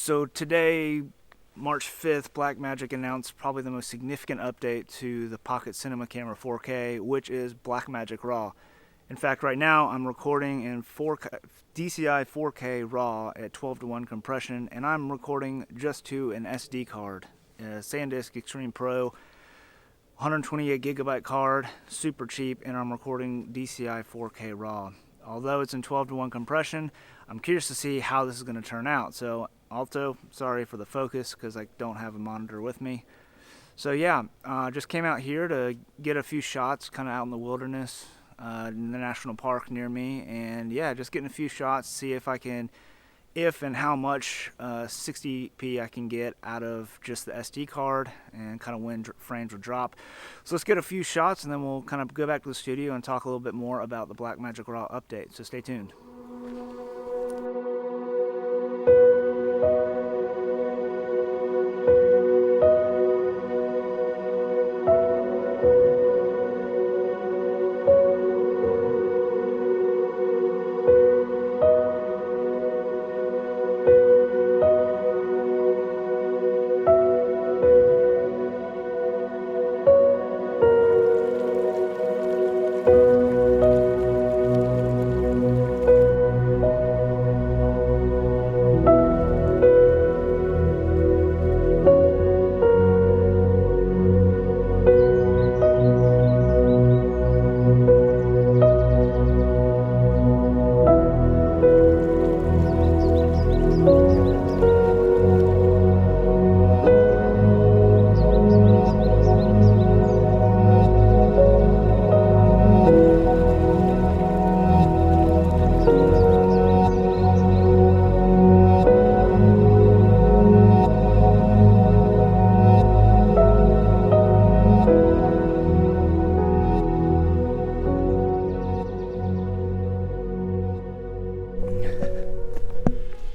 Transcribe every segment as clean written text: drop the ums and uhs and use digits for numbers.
So today, March 5th, Blackmagic announced probably the most significant update to the Pocket Cinema Camera 4K, which is Blackmagic RAW. In fact, right now I'm recording in DCI 4K RAW at 12:1 compression, and I'm recording just to an SD card, a SanDisk Extreme Pro, 128GB card, super cheap, and I'm recording DCI 4K RAW. Although it's in 12:1 compression, I'm curious to see how this is going to turn out. So Alto, sorry for the focus because I don't have a monitor with me. So yeah, just came out here to get a few shots kind of out in the wilderness, in the national park near me, and yeah, just getting a few shots, see if I can, if and how much 60p I can get out of just the SD card and kind of when frames will drop. So let's get a few shots and then we'll kind of go back to the studio and talk a little bit more about the Blackmagic RAW update, so stay tuned.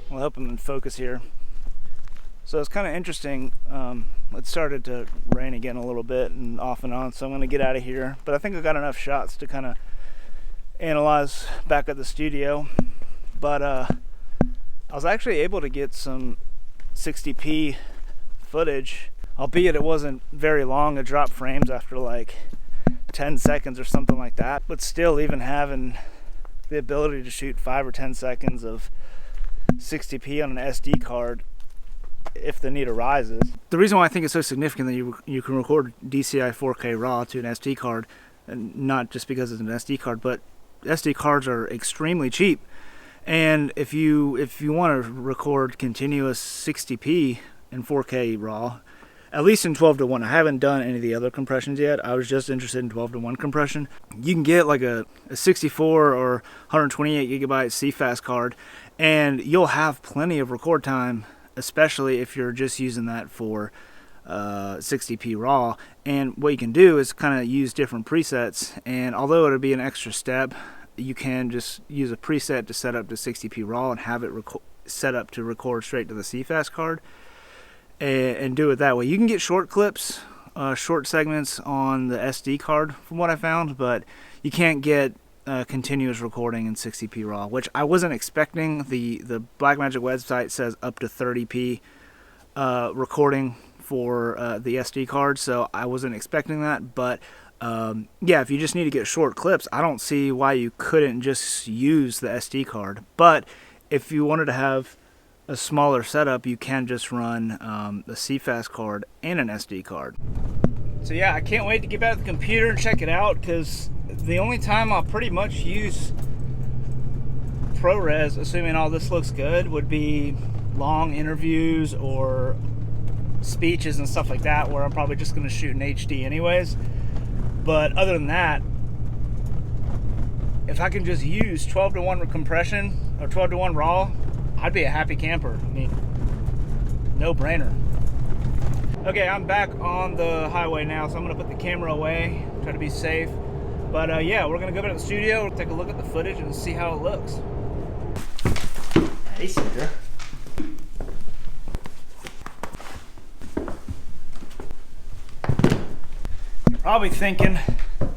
Well, I hope I'm in focus here. So it's kind of interesting. It started to rain again a little bit and off and on, so I'm going to get out of here. But I think I've got enough shots to kind of analyze back at the studio. But I was actually able to get some 60p footage, albeit it wasn't very long. It dropped frames after like 10 seconds or something like that. But still, even having the ability to shoot 5 or 10 seconds of 60p on an SD card if the need arises. The reason why I think it's so significant that you can record DCI 4K RAW to an SD card, and not just because it's an SD card, but SD cards are extremely cheap. And if you want to record continuous 60p in 4K RAW, at least in 12:1, I haven't done any of the other compressions yet. I was just interested in 12:1 compression. You can get like a 64 or 128GB CFast card, and you'll have plenty of record time, especially if you're just using that for 60p RAW. And what you can do is kind of use different presets, and although it'll be an extra step, you can just use a preset to set up to 60p RAW and have it set up to record straight to the CFast card, and do it that way. You can get short clips, short segments on the SD card from what I found, but you can't get continuous recording in 60p RAW, which I wasn't expecting. The Blackmagic website says up to 30p recording for the SD card, so I wasn't expecting that. But yeah, if you just need to get short clips, I don't see why you couldn't just use the SD card. But if you wanted to have a smaller setup, you can just run the CFast card and an SD card. So yeah, I can't wait to get back to the computer and check it out, because the only time I'll pretty much use ProRes, assuming all this looks good, would be long interviews or speeches and stuff like that, where I'm probably just going to shoot in HD anyways. But other than that, if I can just use 12:1 compression or 12:1 RAW, I'd be a happy camper. I mean, no brainer. Okay, I'm back on the highway now, so I'm gonna put the camera away, try to be safe. But yeah, we're gonna go back to the studio, take a look at the footage and see how it looks. Hey, Cinder. You're probably thinking,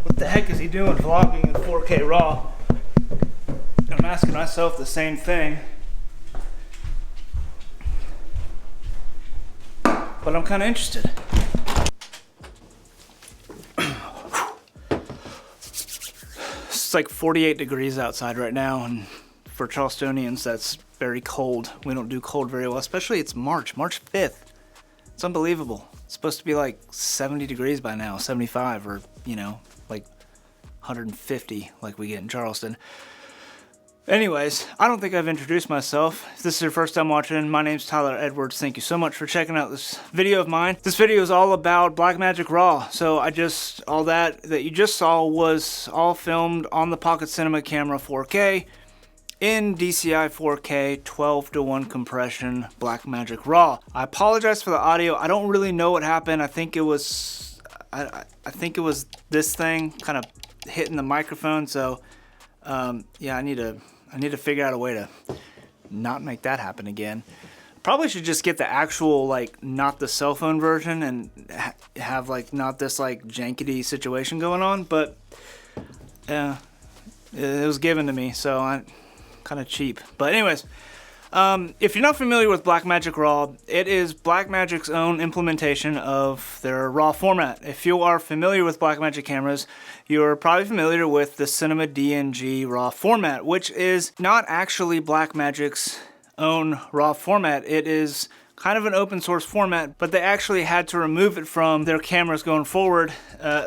what the heck is he doing vlogging in 4K RAW? And I'm asking myself the same thing. but I'm kind of interested. It's like 48 degrees outside right now, and for Charlestonians, that's very cold. We don't do cold very well, especially it's March 5th. It's unbelievable. It's supposed to be like 70 degrees by now, 75, or, you know, like 150 like we get in Charleston. Anyways, I don't think I've introduced myself. If this is your first time watching, my name's Tyler Edwards. Thank you so much for checking out this video of mine. This video is all about Blackmagic RAW. So all that you just saw was all filmed on the Pocket Cinema Camera 4K in DCI 4K 12:1 compression Blackmagic RAW. I apologize for the audio. I don't really know what happened. I think it was this thing kind of hitting the microphone. So yeah, I need to figure out a way to not make that happen again. Probably should just get the actual, like, not the cell phone version and have like not this like jankety situation going on, but it was given to me, so I'm kind of cheap. But anyways, if you're not familiar with Blackmagic RAW, it is Blackmagic's own implementation of their RAW format. If you are familiar with Blackmagic cameras, you're probably familiar with the Cinema DNG RAW format, which is not actually Blackmagic's own RAW format. It is kind of an open source format, but they actually had to remove it from their cameras going forward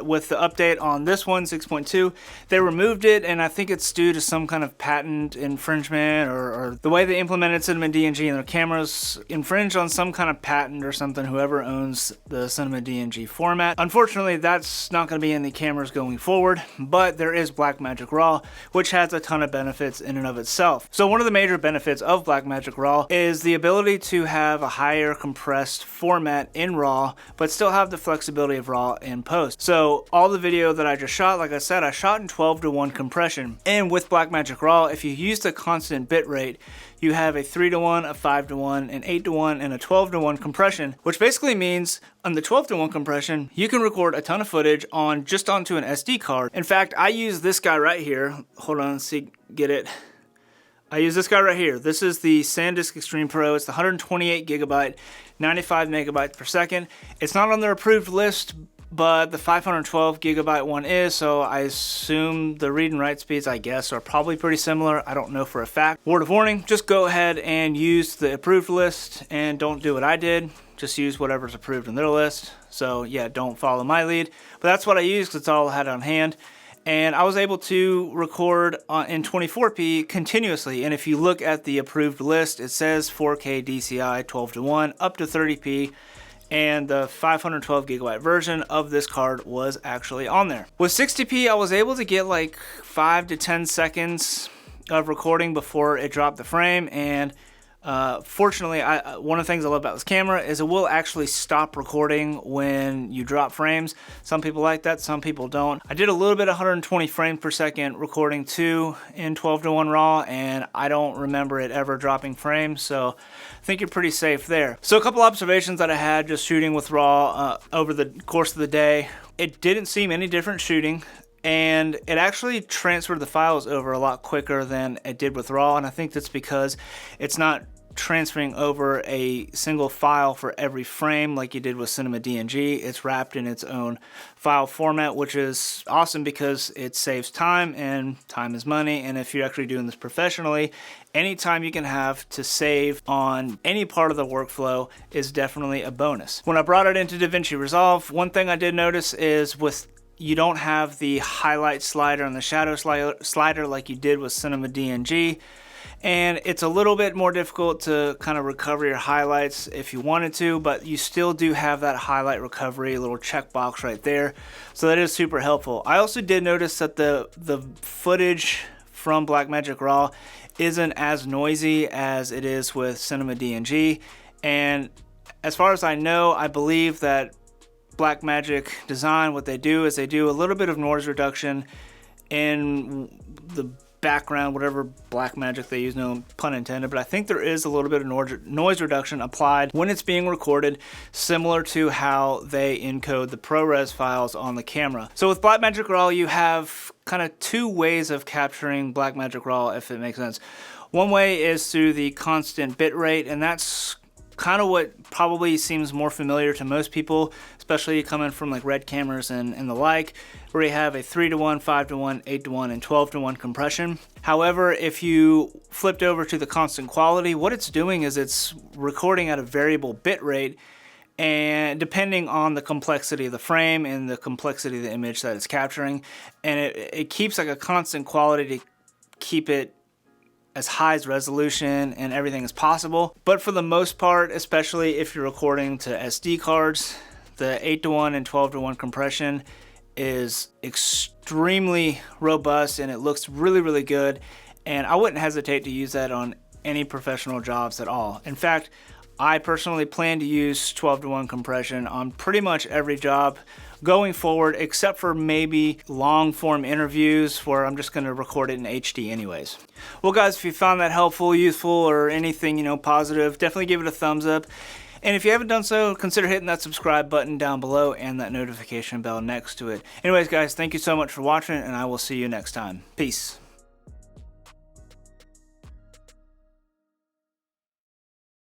with the update on this one, 6.2. They removed it, and I think it's due to some kind of patent infringement, or the way they implemented Cinema DNG in their cameras infringed on some kind of patent or something, whoever owns the Cinema DNG format. Unfortunately, that's not going to be in the cameras going forward, but there is Blackmagic RAW, which has a ton of benefits in and of itself. So one of the major benefits of Blackmagic RAW is the ability to have a higher compressed format in RAW, but still have the flexibility of RAW in post. So all the video that I just shot, like I said, I shot in 12:1 compression. And with Blackmagic RAW, if you use the constant bitrate, you have a 3:1, a 5:1, an 8:1, and a 12:1 compression, which basically means on the 12:1 compression, you can record a ton of footage onto an SD card. In fact, I use this guy right here. Hold on, see, get it. I use this guy right here. This is the SanDisk Extreme Pro. It's the 128 gigabyte, 95 megabytes per second. It's not on their approved list, but the 512 gigabyte one is, so I assume the read and write speeds, I guess, are probably pretty similar. I don't know for a fact. Word of warning, just go ahead and use the approved list and don't do what I did. Just use whatever's approved in their list. So yeah, don't follow my lead. But that's what I used because it's all I had on hand. And I was able to record in 24p continuously. And if you look at the approved list, it says 4K DCI 12:1 up to 30p. And the 512 gigabyte version of this card was actually on there. With 60p, I was able to get like 5 to 10 seconds of recording before it dropped the frame. And fortunately, one of the things I love about this camera is it will actually stop recording when you drop frames. Some people like that, some people don't. I did a little bit of 120 frames per second recording too in 12:1 RAW, and I don't remember it ever dropping frames, so I think you're pretty safe there. So a couple observations that I had just shooting with RAW over the course of the day. It didn't seem any different shooting, and it actually transferred the files over a lot quicker than it did with RAW, and I think that's because it's not transferring over a single file for every frame like you did with Cinema DNG. It's wrapped in its own file format, which is awesome because it saves time, and time is money. And if you're actually doing this professionally, any time you can have to save on any part of the workflow is definitely a bonus. When I brought it into DaVinci Resolve, one thing I did notice is you don't have the highlight slider and the shadow slider like you did with Cinema DNG. And it's a little bit more difficult to kind of recover your highlights if you wanted to, but you still do have that highlight recovery little checkbox right there. So that is super helpful. I also did notice that the footage from Blackmagic RAW isn't as noisy as it is with Cinema DNG. And as far as I know, I believe that Blackmagic Design, what they do is they do a little bit of noise reduction in the background, whatever Blackmagic they use, no pun intended, but I think there is a little bit of noise reduction applied when it's being recorded, similar to how they encode the ProRes files on the camera. So with Blackmagic RAW, you have kind of two ways of capturing Blackmagic RAW, if it makes sense. One way is through the constant bit rate, and that's kind of what probably seems more familiar to most people, especially coming from like Red cameras and the like, where you have a 3:1, 5:1, 8:1, and 12:1 compression. However, if you flipped over to the constant quality, what it's doing is it's recording at a variable bit rate, and depending on the complexity of the frame and the complexity of the image that it's capturing, and it keeps like a constant quality to keep it as high as resolution and everything as possible. But for the most part, especially if you're recording to SD cards, the 8:1 and 12:1 compression is extremely robust and it looks really good, and I wouldn't hesitate to use that on any professional jobs at all. In fact, I personally plan to use 12:1 compression on pretty much every job going forward, except for maybe long form interviews where I'm just going to record it in HD anyways. Well guys, if you found that helpful, useful, or anything, you know, positive, definitely give it a thumbs up. And if you haven't done so, consider hitting that subscribe button down below and that notification bell next to it. Anyways guys, thank you so much for watching, and I will see you next time. Peace.